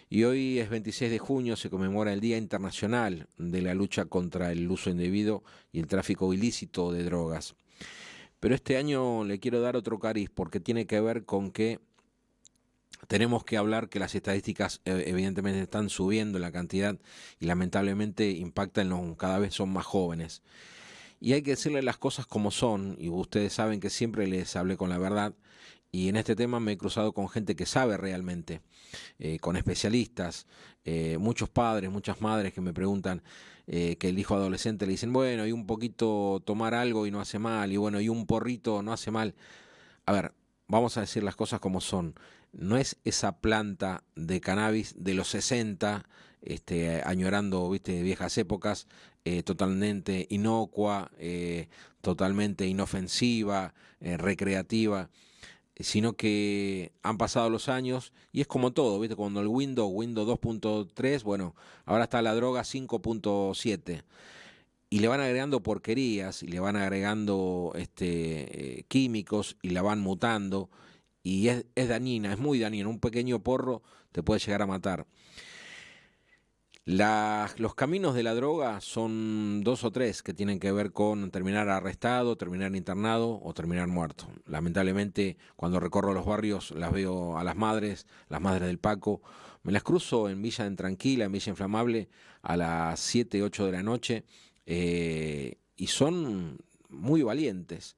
Y hoy es 26 de junio, se conmemora el Día Internacional de la Lucha contra el Uso Indebido y el Tráfico Ilícito de Drogas. Pero este año le quiero dar otro cariz porque tiene que ver con que tenemos que hablar que las estadísticas evidentemente están subiendo en la cantidad y lamentablemente impactan en los cada vez son más jóvenes. Y hay que decirle las cosas como son, y ustedes saben que siempre les hablé con la verdad, y en este tema me he cruzado con gente que sabe realmente, con especialistas, muchos padres, muchas madres que me preguntan que el hijo adolescente le dicen, bueno, y un poquito tomar algo y no hace mal, y bueno, y un porrito no hace mal. A ver, vamos a decir las cosas como son. No es esa planta de cannabis de los 60, añorando, viste, viejas épocas, totalmente inocua, totalmente inofensiva, recreativa, sino que han pasado los años y es como todo, ¿viste? Cuando el Windows 2.3, bueno, ahora está la droga 5.7 y le van agregando porquerías y le van agregando químicos y la van mutando y es dañina, es muy dañina, un pequeño porro te puede llegar a matar. Los caminos de la droga son dos o tres que tienen que ver con terminar arrestado, terminar internado o terminar muerto. Lamentablemente, cuando recorro los barrios, las veo a las madres del Paco. Me las cruzo en Villa en Tranquila, en Villa Inflamable, a las 7, 8 de la noche, y son muy valientes.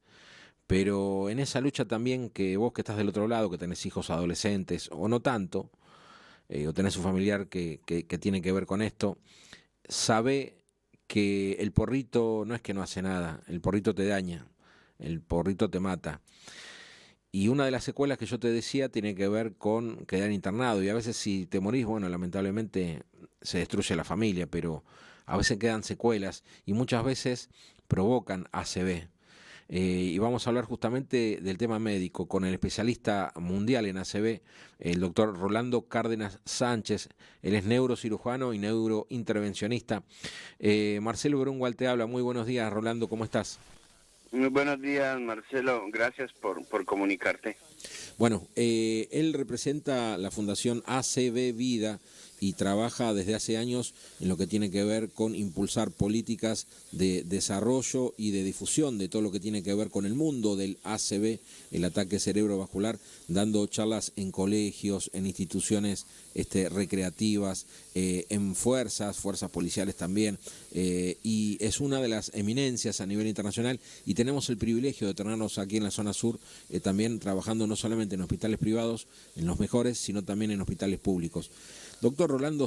Pero en esa lucha también que vos que estás del otro lado, que tenés hijos adolescentes o no tanto, o tenés un familiar que tiene que ver con esto, sabe que el porrito no es que no hace nada, el porrito te daña, el porrito te mata. Y una de las secuelas que yo te decía tiene que ver con quedar internado. Y a veces si te morís, bueno, lamentablemente se destruye la familia, pero a veces quedan secuelas y muchas veces provocan ACV. Y vamos a hablar justamente del tema médico con el especialista mundial en ACV, el doctor Rolando Cárdenas Sánchez. Él es neurocirujano y neurointervencionista. Marcelo Brungual te habla. Muy buenos días, Rolando, ¿cómo estás? Muy buenos días, Marcelo. Gracias por comunicarte. Bueno, él representa la Fundación ACV Vida y trabaja desde hace años en lo que tiene que ver con impulsar políticas de desarrollo y de difusión de todo lo que tiene que ver con el mundo del ACV, el ataque cerebrovascular, dando charlas en colegios, en instituciones recreativas, en fuerzas policiales también, y es una de las eminencias a nivel internacional y tenemos el privilegio de tenernos aquí en la zona sur también trabajando no solamente en hospitales privados, en los mejores, sino también en hospitales públicos. Doctor Rolando,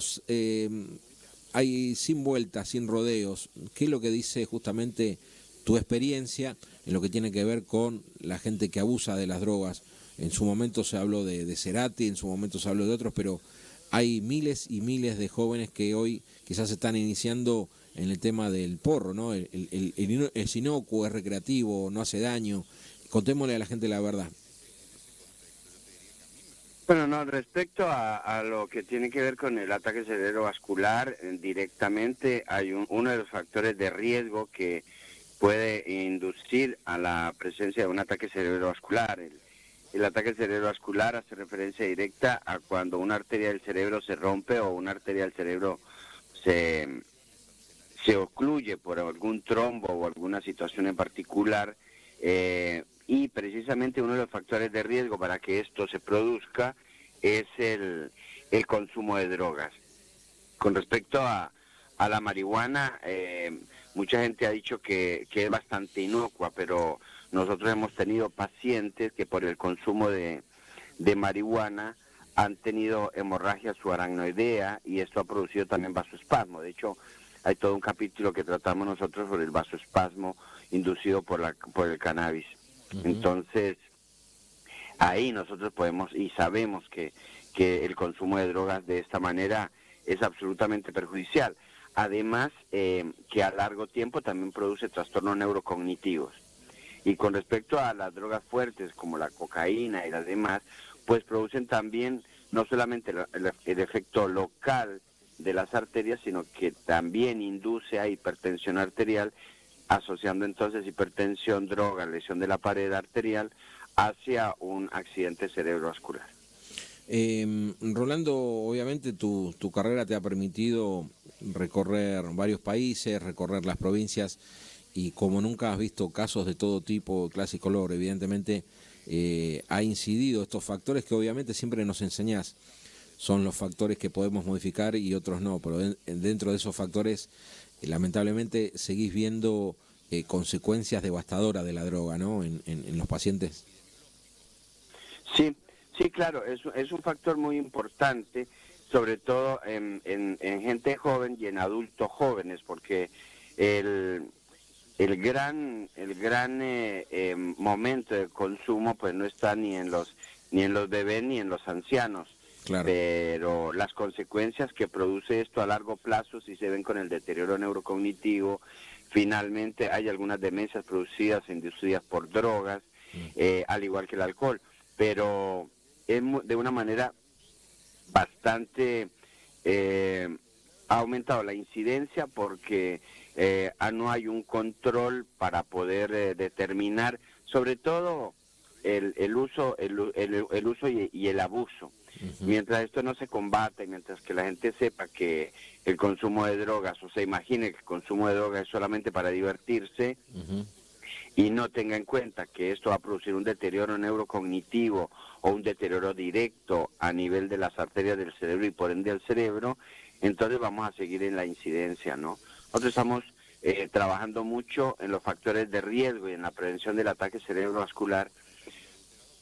hay sin vueltas, sin rodeos, ¿qué es lo que dice justamente tu experiencia en lo que tiene que ver con la gente que abusa de las drogas? En su momento se habló de Cerati, en su momento se habló de otros, pero hay miles y miles de jóvenes que hoy quizás están iniciando en el tema del porro, ¿no? Es inocuo, es recreativo, no hace daño. Contémosle a la gente la verdad. Bueno, no, respecto a lo que tiene que ver con el ataque cerebrovascular, directamente hay uno de los factores de riesgo que puede inducir a la presencia de un ataque cerebrovascular. El ataque cerebrovascular hace referencia directa a cuando una arteria del cerebro se rompe o una arteria del cerebro se ocluye por algún trombo o alguna situación en particular, y precisamente uno de los factores de riesgo para que esto se produzca es el consumo de drogas. Con respecto a la marihuana, mucha gente ha dicho que es bastante inocua, pero nosotros hemos tenido pacientes que por el consumo de marihuana han tenido hemorragia subaracnoidea y esto ha producido también vasoespasmo. De hecho, hay todo un capítulo que tratamos nosotros sobre el vasoespasmo inducido por el cannabis. Entonces, ahí nosotros podemos y sabemos que el consumo de drogas de esta manera es absolutamente perjudicial. Además, que a largo tiempo también produce trastornos neurocognitivos. Y con respecto a las drogas fuertes como la cocaína y las demás, pues producen también no solamente el efecto local de las arterias, sino que también induce a hipertensión arterial, asociando entonces hipertensión, droga, lesión de la pared arterial hacia un accidente cerebrovascular. Rolando, obviamente tu carrera te ha permitido recorrer varios países, recorrer las provincias y como nunca has visto casos de todo tipo, clase y color, evidentemente ha incidido estos factores que obviamente siempre nos enseñás. Son los factores que podemos modificar y otros no, pero dentro de esos factores lamentablemente seguís viendo consecuencias devastadoras de la droga, ¿no? En los pacientes. Sí, sí, claro, es un factor muy importante, sobre todo en gente joven y en adultos jóvenes, porque el, el gran momento de consumo pues no está ni en los bebés ni en los ancianos. Claro. Pero las consecuencias que produce esto a largo plazo sí se ven con el deterioro neurocognitivo. Finalmente hay algunas demencias producidas, inducidas por drogas, al igual que el alcohol, pero es de una manera bastante ha aumentado la incidencia porque no hay un control para poder determinar, sobre todo el uso y el abuso. Mientras esto no se combate, mientras que la gente sepa que el consumo de drogas, o se imagine que el consumo de drogas es solamente para divertirse, y no tenga en cuenta que esto va a producir un deterioro neurocognitivo o un deterioro directo a nivel de las arterias del cerebro y por ende del cerebro, entonces vamos a seguir en la incidencia, ¿no? Nosotros estamos trabajando mucho en los factores de riesgo y en la prevención del ataque cerebrovascular,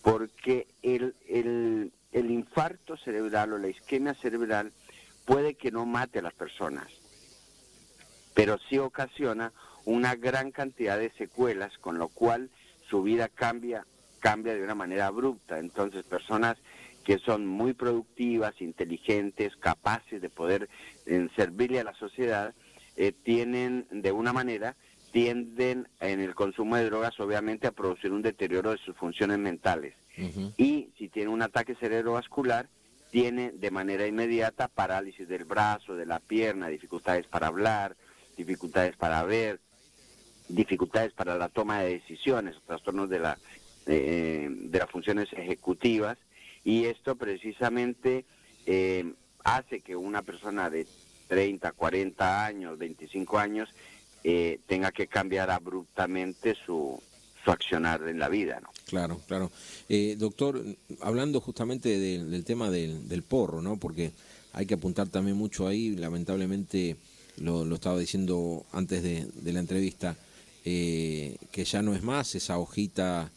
porque el infarto cerebral o la isquemia cerebral puede que no mate a las personas, pero sí ocasiona una gran cantidad de secuelas, con lo cual su vida cambia de una manera abrupta. Entonces, personas que son muy productivas, inteligentes, capaces de poder servirle a la sociedad, tienden en el consumo de drogas obviamente a producir un deterioro de sus funciones mentales. Y si tiene un ataque cerebrovascular, tiene de manera inmediata parálisis del brazo, de la pierna, dificultades para hablar, dificultades para ver, dificultades para la toma de decisiones, trastornos de las funciones ejecutivas, y esto precisamente hace que una persona de 30, 40 años, 25 años, tenga que cambiar abruptamente su accionar en la vida, ¿no? Claro, claro. Doctor, hablando justamente del tema del porro, ¿no? Porque hay que apuntar también mucho ahí, lamentablemente lo estaba diciendo antes de la entrevista, que ya no es más esa hojita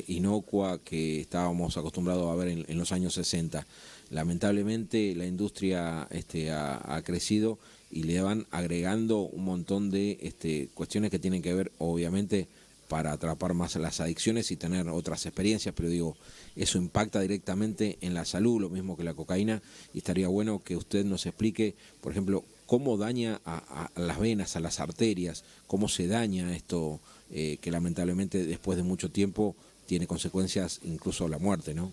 inocua que estábamos acostumbrados a ver en los años 60. Lamentablemente la industria ha crecido y le van agregando un montón de cuestiones que tienen que ver, obviamente, para atrapar más las adicciones y tener otras experiencias, pero digo, eso impacta directamente en la salud, lo mismo que la cocaína, y estaría bueno que usted nos explique, por ejemplo, cómo daña a las venas, a las arterias, cómo se daña esto, que lamentablemente después de mucho tiempo tiene consecuencias, incluso la muerte, ¿no?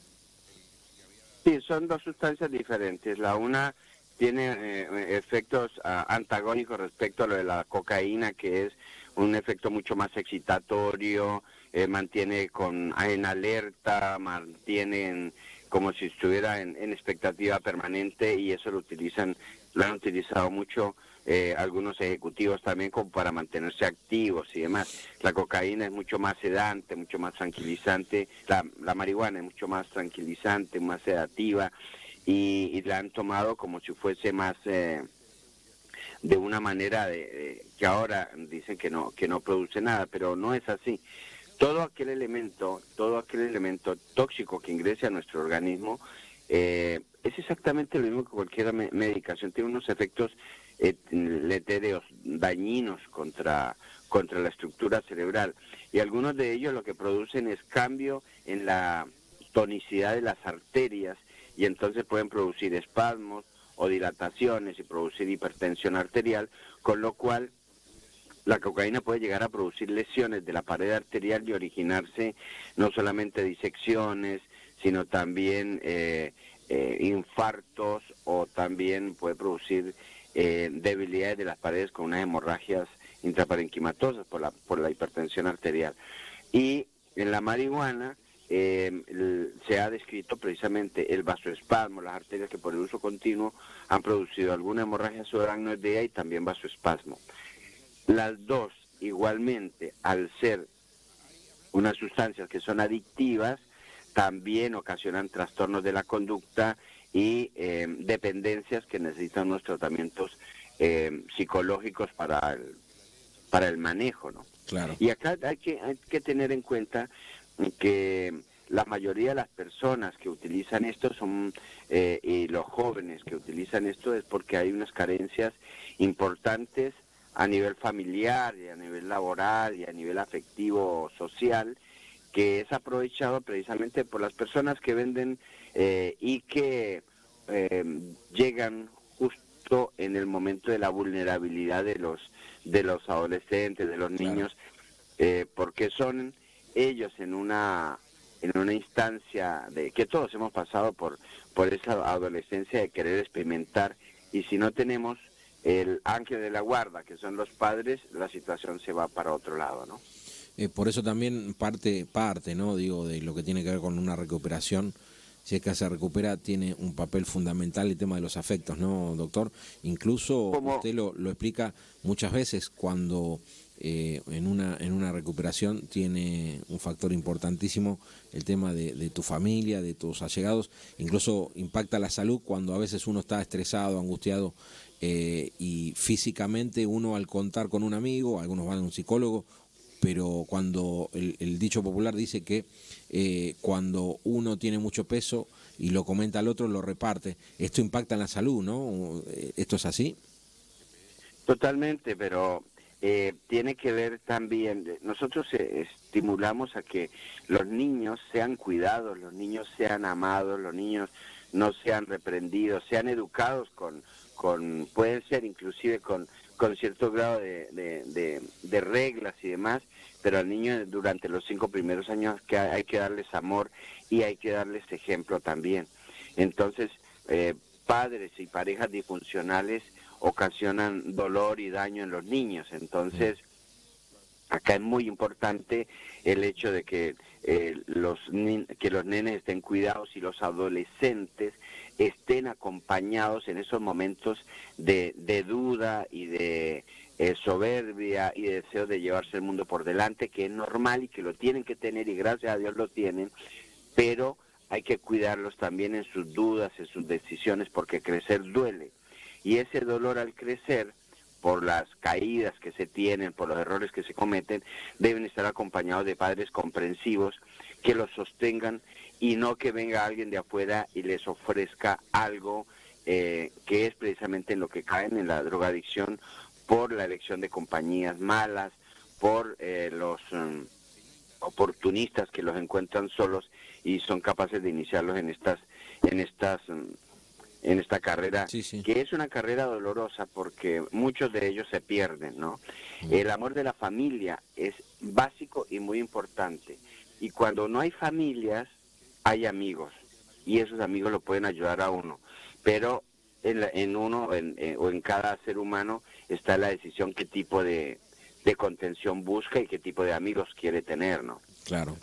Sí, son dos sustancias diferentes. La una tiene efectos antagónicos respecto a lo de la cocaína, que es un efecto mucho más excitatorio, mantiene en alerta, como si estuviera en expectativa permanente, y eso lo han utilizado mucho algunos ejecutivos también como para mantenerse activos y demás. La cocaína es mucho más sedante, mucho más tranquilizante, la marihuana es mucho más tranquilizante, más sedativa, y la han tomado como si fuese más de una manera que ahora dicen que no produce nada, pero no es así. Todo aquel elemento tóxico que ingrese a nuestro organismo es exactamente lo mismo que cualquier medicación. Tiene unos efectos letéricos dañinos contra la estructura cerebral, y algunos de ellos lo que producen es cambio en la tonicidad de las arterias, y entonces pueden producir espasmos o dilataciones y producir hipertensión arterial, con lo cual la cocaína puede llegar a producir lesiones de la pared arterial y originarse no solamente disecciones, sino también infartos, o también puede producir debilidades de las paredes con unas hemorragias intraparenquimatosas por la hipertensión arterial. Y en la marihuana se ha descrito precisamente el vasoespasmo, las arterias que por el uso continuo han producido alguna hemorragia subaracnoidea y también vasoespasmo. Las dos, igualmente, al ser unas sustancias que son adictivas, también ocasionan trastornos de la conducta y dependencias que necesitan unos tratamientos psicológicos para el manejo, ¿no? Claro. Y acá hay que tener en cuenta que la mayoría de las personas que utilizan esto y los jóvenes que utilizan esto es porque hay unas carencias importantes a nivel familiar y a nivel laboral y a nivel afectivo social, que es aprovechado precisamente por las personas que venden y que llegan justo en el momento de la vulnerabilidad de los adolescentes, de los niños, porque son ellos en una instancia de que todos hemos pasado por esa adolescencia de querer experimentar, y si no tenemos el ángel de la guarda, que son los padres, la situación se va para otro lado, ¿no? Por eso también parte, ¿no? Digo, de lo que tiene que ver con una recuperación, si es que se recupera, tiene un papel fundamental el tema de los afectos, ¿no, doctor? Incluso usted lo explica muchas veces cuando en una recuperación tiene un factor importantísimo el tema de tu familia, de tus allegados, incluso impacta la salud cuando a veces uno está estresado, angustiado, y físicamente uno al contar con un amigo, algunos van a un psicólogo, pero cuando el dicho popular dice que cuando uno tiene mucho peso y lo comenta al otro, lo reparte. Esto impacta en la salud, ¿no? ¿Esto es así? Totalmente, pero tiene que ver también, nosotros estimulamos a que los niños sean cuidados, los niños sean amados, los niños no sean reprendidos, sean educados pueden ser inclusive con cierto grado de reglas y demás, pero al niño durante los 5 primeros años hay que darles amor y hay que darles ejemplo también. Entonces, padres y parejas disfuncionales ocasionan dolor y daño en los niños. Entonces, acá es muy importante el hecho de que los nenes estén cuidados y los adolescentes estén acompañados en esos momentos de duda y de soberbia y de deseo de llevarse el mundo por delante, que es normal y que lo tienen que tener y gracias a Dios lo tienen, pero hay que cuidarlos también en sus dudas, en sus decisiones, porque crecer duele. Y ese dolor al crecer, por las caídas que se tienen, por los errores que se cometen, deben estar acompañados de padres comprensivos que los sostengan y no que venga alguien de afuera y les ofrezca algo que es precisamente en lo que caen en la drogadicción por la elección de compañías malas, por los oportunistas que los encuentran solos y son capaces de iniciarlos en esta carrera, sí. Que es una carrera dolorosa porque muchos de ellos se pierden, ¿no? El amor de la familia es básico y muy importante. Y cuando no hay familias, hay amigos. Y esos amigos lo pueden ayudar a uno. Pero o en cada ser humano está la decisión qué tipo de contención busca y qué tipo de amigos quiere tener, ¿no? Claro.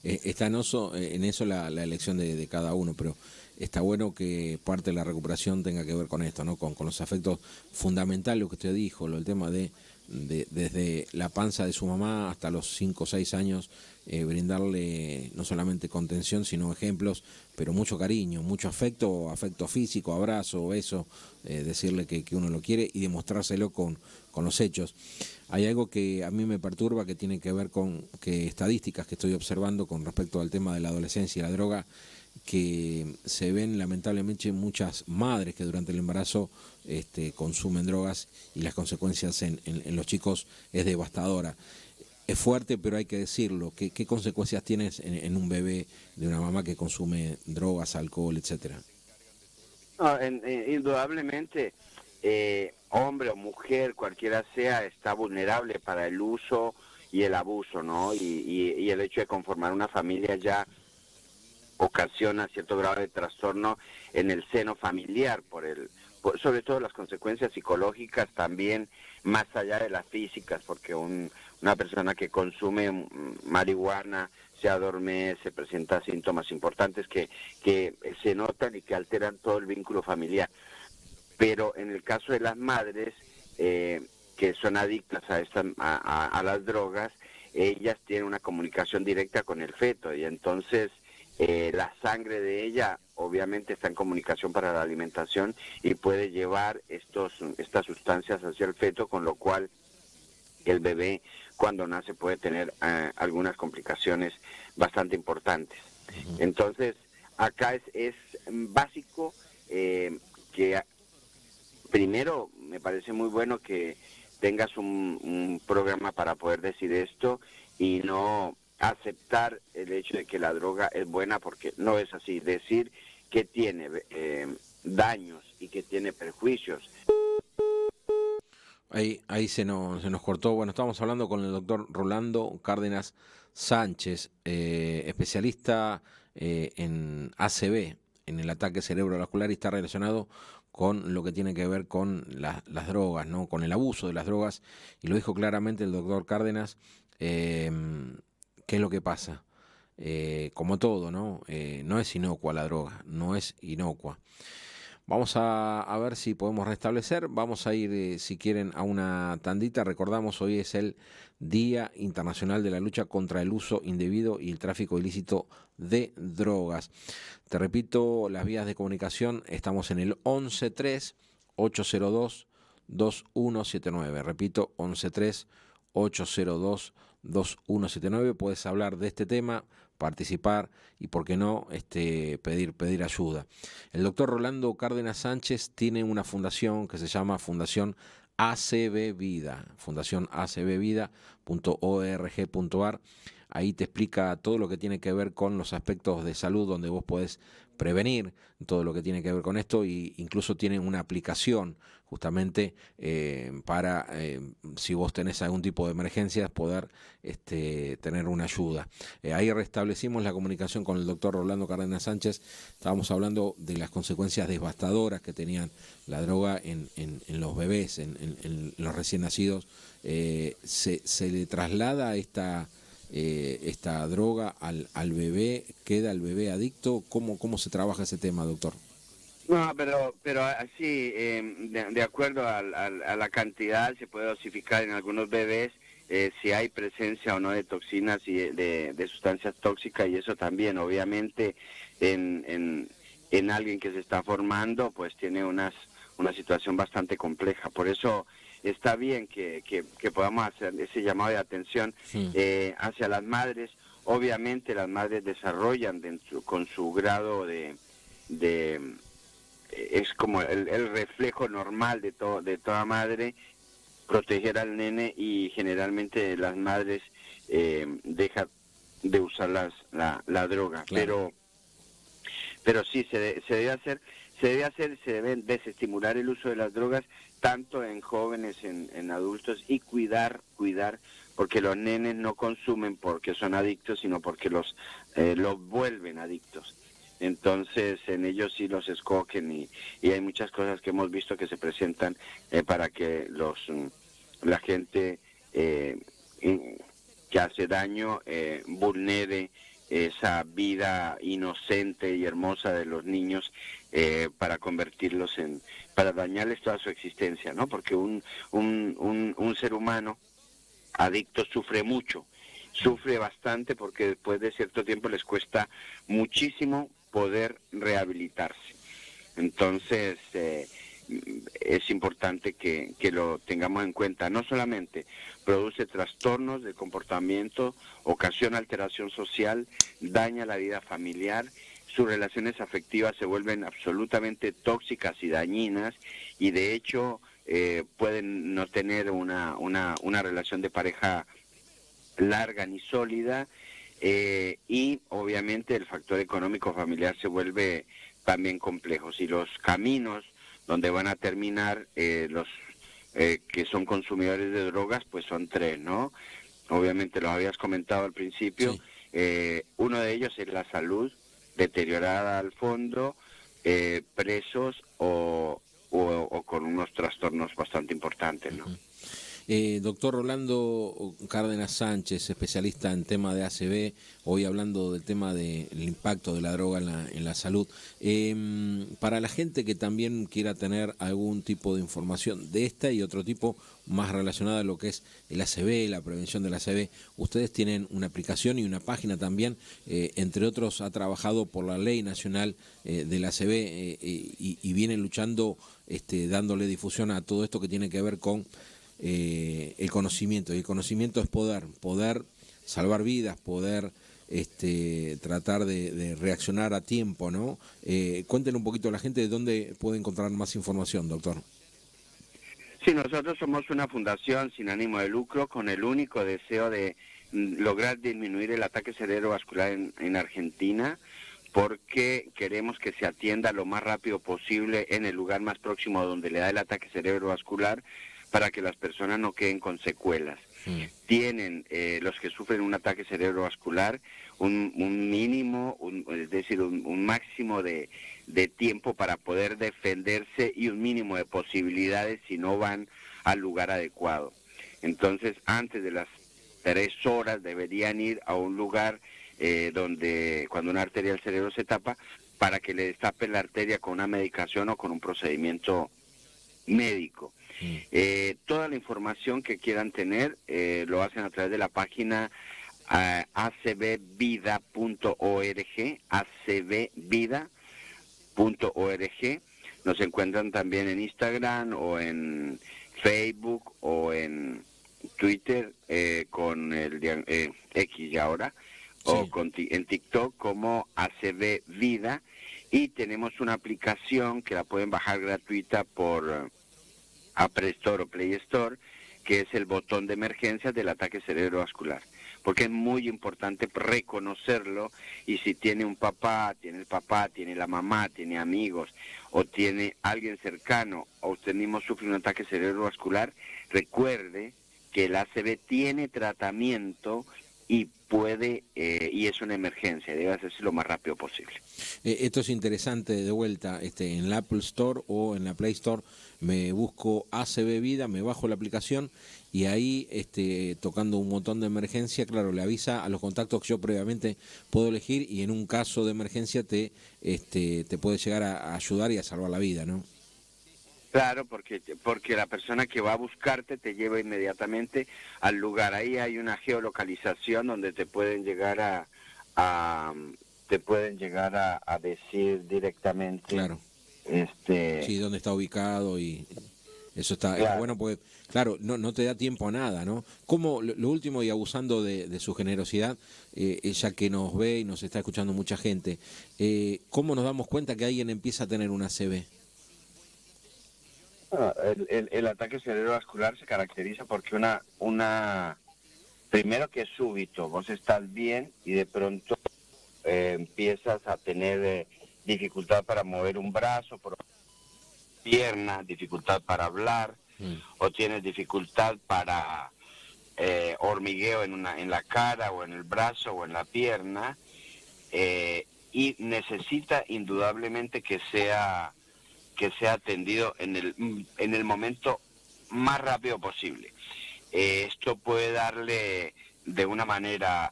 Está en eso la elección de cada uno, pero está bueno que parte de la recuperación tenga que ver con esto, ¿no? Con los afectos fundamentales, lo que usted dijo, el tema de desde la panza de su mamá hasta los 5 o 6 años, brindarle no solamente contención, sino ejemplos, pero mucho cariño, mucho afecto físico, abrazo, beso, decirle que uno lo quiere y demostrárselo con los hechos. Hay algo que a mí me perturba que tiene que ver con que estadísticas que estoy observando con respecto al tema de la adolescencia y la droga, que se ven lamentablemente muchas madres que durante el embarazo consumen drogas y las consecuencias en los chicos es devastadora. Es fuerte, pero hay que decirlo. ¿Qué consecuencias tienes en un bebé de una mamá que consume drogas, alcohol, etcétera? No, indudablemente, hombre o mujer, cualquiera sea, está vulnerable para el uso y el abuso, ¿no? Y el hecho de conformar una familia ya ocasiona cierto grado de trastorno en el seno familiar, sobre todo las consecuencias psicológicas también, más allá de las físicas, porque una persona que consume marihuana se adormece, presenta síntomas importantes que se notan y que alteran todo el vínculo familiar. Pero en el caso de las madres que son adictas a las drogas, ellas tienen una comunicación directa con el feto y entonces la sangre de ella obviamente está en comunicación para la alimentación y puede llevar estas sustancias hacia el feto, con lo cual el bebé cuando nace puede tener algunas complicaciones bastante importantes. Entonces, acá es básico que primero me parece muy bueno que tengas un programa para poder decir esto y no aceptar el hecho de que la droga es buena, porque no es así. Decir que tiene daños y que tiene perjuicios. Ahí se nos cortó. Bueno, estábamos hablando con el doctor Rolando Cárdenas Sánchez, especialista en ACV, en el ataque cerebrovascular, y está relacionado con lo que tiene que ver con las drogas, ¿no? Con el abuso de las drogas. Y lo dijo claramente el doctor Cárdenas. ¿Qué es lo que pasa? Como todo, ¿no? No es inocua la droga, no es inocua. Vamos a ver si podemos restablecer. Vamos a ir, si quieren, a una tandita. Recordamos, hoy es el Día Internacional de la Lucha contra el Uso Indebido y el Tráfico Ilícito de Drogas. Te repito, las vías de comunicación, estamos en el 113-802-2179. Repito, 113-802-2179. Puedes hablar de este tema, participar y, por qué no, pedir ayuda. El doctor Rolando Cárdenas Sánchez tiene una fundación que se llama Fundación ACV Vida, fundacionacvvida.org.ar. Ahí te explica todo lo que tiene que ver con los aspectos de salud, donde vos podés prevenir todo lo que tiene que ver con esto, e incluso tienen una aplicación justamente para, si vos tenés algún tipo de emergencias, poder tener una ayuda. Ahí restablecimos la comunicación con el doctor Rolando Cárdenas Sánchez. Estábamos hablando de las consecuencias devastadoras que tenían la droga en los bebés, en los recién nacidos. Se le traslada esta droga al bebé, queda el bebé adicto. ¿Cómo se trabaja ese tema, doctor? No, pero así, de acuerdo a la cantidad, se puede dosificar en algunos bebés si hay presencia o no de toxinas y de sustancias tóxicas, y eso también, obviamente, en alguien que se está formando, pues tiene una situación bastante compleja. Por eso está bien que podamos hacer ese llamado de atención hacia las madres. Obviamente las madres desarrollan con su grado de es como el reflejo normal de toda madre, proteger al nene, y generalmente las madres dejan de usar la droga. Claro. Pero sí, se debe desestimular el uso de las drogas, tanto en jóvenes, en adultos, y cuidar, porque los nenes no consumen porque son adictos, sino porque los vuelven adictos. Entonces en ellos sí los escogen, y hay muchas cosas que hemos visto que se presentan para que la gente que hace daño vulnere esa vida inocente y hermosa de los niños, para convertirlos para dañarles toda su existencia, ¿no? Porque un ser humano adicto sufre mucho, sufre bastante, porque después de cierto tiempo les cuesta muchísimo poder rehabilitarse. Entonces es importante que lo tengamos en cuenta. No solamente produce trastornos de comportamiento, ocasiona alteración social, daña la vida familiar, sus relaciones afectivas se vuelven absolutamente tóxicas y dañinas, y de hecho pueden no tener una relación de pareja larga ni sólida, y obviamente el factor económico familiar se vuelve también complejo. Y los caminos donde van a terminar los que son consumidores de drogas, pues son tres, ¿no? Obviamente lo habías comentado al principio. Sí. Uno de ellos es la salud deteriorada al fondo, presos o con unos trastornos bastante importantes, ¿no? Doctor Rolando Cárdenas Sánchez, especialista en tema de ACV, hoy hablando del tema del impacto de la droga en la salud. Para la gente que también quiera tener algún tipo de información de esta y otro tipo más relacionada a lo que es el ACV, la prevención del ACV, ustedes tienen una aplicación y una página también, entre otros ha trabajado por la ley nacional del ACV y vienen luchando, dándole difusión a todo esto que tiene que ver con el conocimiento. Y el conocimiento es poder salvar vidas, poder tratar de reaccionar a tiempo, ¿no? Cuéntenle un poquito a la gente de dónde puede encontrar más información, doctor. Sí, nosotros somos una fundación sin ánimo de lucro con el único deseo de lograr disminuir el ataque cerebrovascular en Argentina, porque queremos que se atienda lo más rápido posible en el lugar más próximo a donde le da el ataque cerebrovascular, para que las personas no queden con secuelas. Tienen los que sufren un ataque cerebrovascular un mínimo, es decir, un máximo de tiempo para poder defenderse y un mínimo de posibilidades si no van al lugar adecuado. Entonces, antes de las 3 horas deberían ir a un lugar donde cuando una arteria del cerebro se tapa, para que le destapen la arteria con una medicación o con un procedimiento médico. Toda la información que quieran tener lo hacen a través de la página acvvida.org, acvvida.org. Nos encuentran también en Instagram o en Facebook o en Twitter con el X y ahora, sí, o en TikTok como ACV Vida, y tenemos una aplicación que la pueden bajar gratuita por Apple Store o Play Store, que es el botón de emergencias del ataque cerebrovascular, porque es muy importante reconocerlo, y si tiene un papá, tiene el papá, tiene la mamá, tiene amigos, o tiene alguien cercano, o usted mismo sufre un ataque cerebrovascular, recuerde que el ACV tiene tratamiento y puede, y es una emergencia, debe hacerse lo más rápido posible. Esto es interesante, de vuelta, en la Apple Store o en la Play Store, me busco ACV Vida, me bajo la aplicación y ahí, tocando un botón de emergencia, claro, le avisa a los contactos que yo previamente puedo elegir, y en un caso de emergencia te puede llegar a ayudar y a salvar la vida, ¿no? Claro, porque la persona que va a buscarte te lleva inmediatamente al lugar. Ahí hay una geolocalización donde te pueden llegar a decir directamente. Claro. Sí, dónde está ubicado, y eso está, claro. Está bueno, porque claro, no te da tiempo a nada, ¿no? Como lo último, y abusando de su generosidad, ya que nos ve y nos está escuchando mucha gente, ¿cómo nos damos cuenta que alguien empieza a tener una ACV? El ataque cerebrovascular se caracteriza porque primero que es súbito, vos estás bien y de pronto empiezas a tener dificultad para mover un brazo, pierna, dificultad para hablar, o tienes dificultad para hormigueo en la cara o en el brazo o en la pierna, y necesita indudablemente que sea atendido en el momento más rápido posible. Esto puede darle de una manera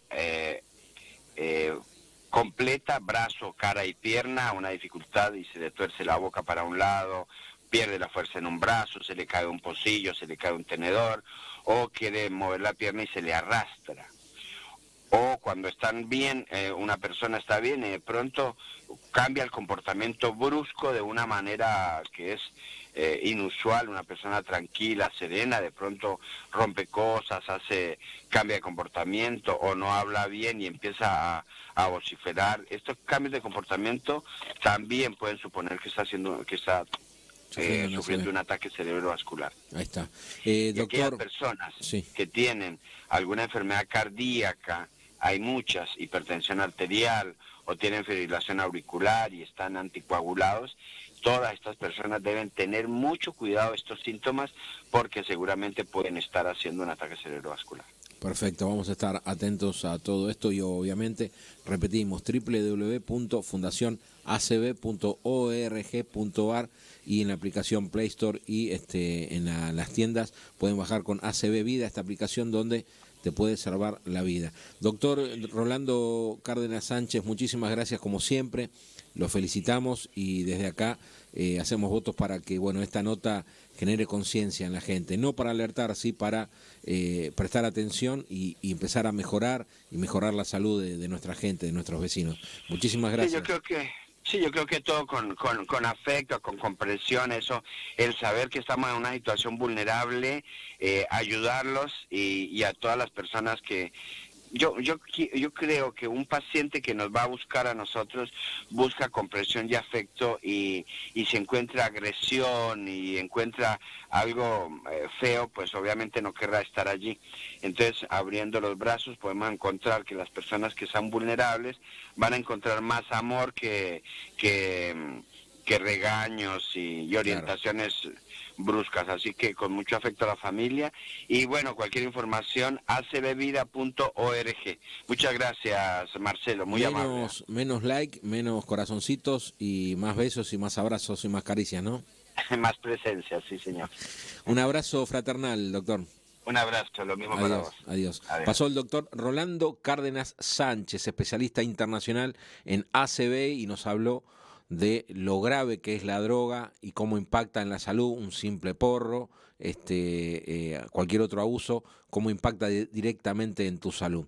completa, brazo, cara y pierna, una dificultad y se le tuerce la boca para un lado, pierde la fuerza en un brazo, se le cae un pocillo, se le cae un tenedor, o quiere mover la pierna y se le arrastra. O cuando están bien, una persona está bien y de pronto cambia el comportamiento brusco de una manera que es inusual. Una persona tranquila, serena, de pronto rompe cosas, cambia de comportamiento, o no habla bien y empieza a vociferar. Estos cambios de comportamiento también pueden suponer que está sufriendo un ataque cerebrovascular. Ahí está. Y Doctor, aquellas personas que tienen alguna enfermedad cardíaca, hay muchas, hipertensión arterial, o tienen fibrilación auricular y están anticoagulados, todas estas personas deben tener mucho cuidado de estos síntomas, porque seguramente pueden estar haciendo un ataque cerebrovascular. Perfecto, vamos a estar atentos a todo esto y obviamente repetimos www.fundacionacb.org.ar y en la aplicación Play Store y las tiendas pueden bajar con ACB Vida, esta aplicación donde te puede salvar la vida. Doctor Rolando Cárdenas Sánchez, muchísimas gracias como siempre, lo felicitamos y desde acá hacemos votos para que esta nota genere conciencia en la gente, no para alertar, sí para prestar atención y empezar a mejorar la salud de nuestra gente, de nuestros vecinos. Muchísimas gracias. Sí, yo creo que todo con afecto, con comprensión, eso, el saber que estamos en una situación vulnerable, ayudarlos y a todas las personas que... Yo creo que un paciente que nos va a buscar a nosotros busca comprensión y afecto y si encuentra agresión y encuentra algo feo, pues obviamente no querrá estar allí. Entonces, abriendo los brazos podemos encontrar que las personas que son vulnerables van a encontrar más amor que regaños y orientaciones bruscas, así que con mucho afecto a la familia y cualquier información acbvida.org. Muchas gracias, Marcelo, muy amable. Menos like, menos corazoncitos y más besos y más abrazos y más caricias, ¿no? Más presencia, sí, señor. Un abrazo fraternal, doctor. Un abrazo, lo mismo para vos. Adiós. Pasó el doctor Rolando Cárdenas Sánchez, especialista internacional en ACB y nos habló de lo grave que es la droga y cómo impacta en la salud un simple porro, cualquier otro abuso, cómo impacta directamente en tu salud.